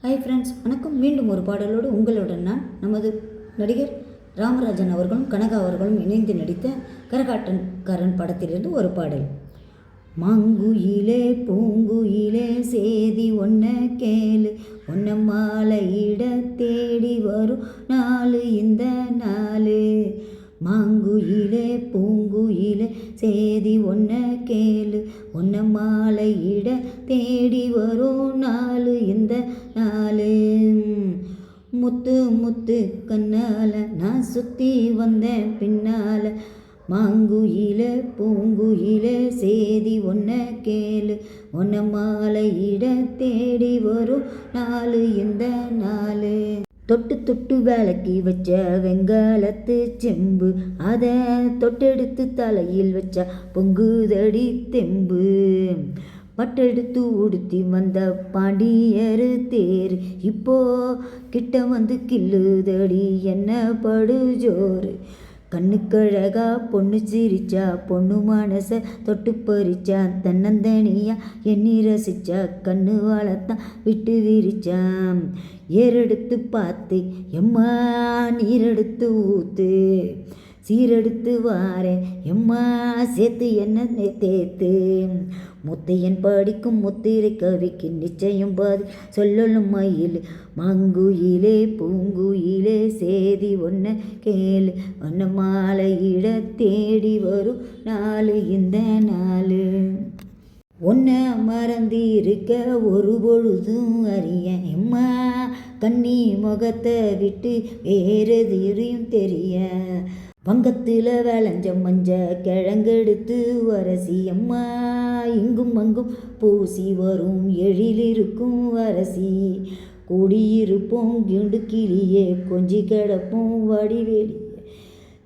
Hi friends, வணக்கம். மீண்டும் ஒரு பாடலோடு உங்களுடன் நான். நமது நடிகர் ராமராஜன் அவர்களும் கனகா அவர்களும் இணைந்து நடித்த கரகாட்டன்காரன் படத்திலிருந்து ஒரு பாடல். மாங்குயிலே பூங்குயிலே சேதி ஒன்ன கேளு, ஒன்ன மாலையிட தேடி வரும் நாலு இந்த நாலு. மாங்குயிலே பூங்குயிலே சேதி ஒன்ன கேளு, ஒன்ன மாலையிட தேடி வரும் நாலு இந்த நாலு. முத்து முத்து கண்ணால நான் சுற்றி வந்தேன் பின்னால. மாங்குயிலே பூங்குயிலே சேதி ஒன்ன கேளு, ஒன்ன மாலையிட தேடி வரும் நாலு இந்த நாலு. தொட்டு தொட்டு விளக்கி வச்ச வெங்காலத்து செம்பு, அதை தொட்டெடுத்து தலையில் வச்ச பொங்குதடி தெம்பு. பட்டெடுத்து உடுத்தி வந்த பாண்டியரு தேர், இப்போ கிட்ட வந்து கிள்ளுதடி என்ன படுஜோறு. கண்ணுக்கழகா பொண்ணு சிரிச்சா, பொண்ணு மனச தொட்டு பறிச்சா, தன்னந்தனியா எண்ணி ரசிச்சா, கண்ணு வாழத்தான் விட்டு விரிச்சான். ஏறெடுத்து பார்த்து எம்மா நீரெடுத்து ஊத்து, சீரெடுத்து வாரேன் எம்மா சேர்த்து என்ன தேத்து. முத்தையன் படிக்கும் முத்திரை கவிக்கு நிச்சயம் பதில் சொல்லலும் மயில். மாங்குயிலே பூங்குயிலே சேதி ஒன்ன கேளு, ஒன்ன மாலையிட தேடி வரும் நாலு இந்த நாலு. ஒன்ன மறந்திருக்க ஒரு பொழுதும் அறிய, எம்மா கண்ணி முகத்தை விட்டு வேறெதிரையும் தெரிய. வங்கத்தில் விளைஞ்ச மஞ்ச கிழங்கெடுத்து வரசி, அம்மா இங்கும் அங்கும் பூசி வரும் எழிலிருக்கும் வரசி. கூடியிருப்போம் கிண்டு கிளியே கொஞ்சி கிடப்போம் வடிவேலியே,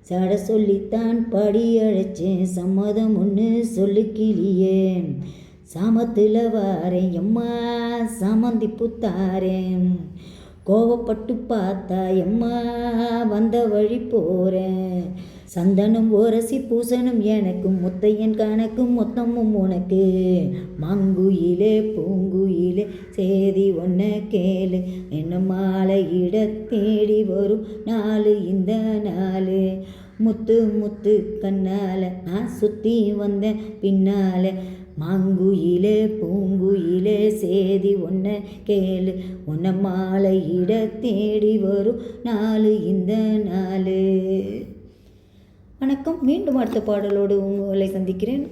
சட சொல்லித்தான் படி அழைச்சேன் சம்மதம் ஒன்று சொல்லு கிளியே. சாமத்தில் வாரேன் எம்மா சாமந்தி புத்தாரேன், கோவப்பட்டு பார்த்தா எம்மா வந்த வழி போகிறேன். சந்தனம் ஓரசி பூசணும் எனக்கு, முத்தையன் கணக்கும் மொத்தமும் உனக்கு. மாங்குயிலே பூங்குயிலே சேதி ஒன்ன கேளு, என்ன மாலையிட தேடி வரும் நாலு இந்த நாலு. முத்து முத்து கண்ணால நான் சுற்றி வந்தேன் பின்னால. மாங்குயிலே பூங்குயிலே சேதி ஒன்ன கேளு, ஒன்ன மாலையிட தேடி வரும் நாலு இந்த நாலு. வணக்கம். மீண்டும் அடுத்த பாடலோடு உங்களை சந்திக்கிறேன்.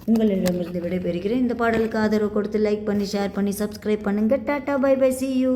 உங்களிடமிருந்து விடைபெறுகிறேன். இந்த பாடலுக்கு ஆதரவு கொடுத்து லைக் பண்ணி ஷேர் பண்ணி சப்ஸ்கிரைப் பண்ணுங்கள். Tata bye bye, see you.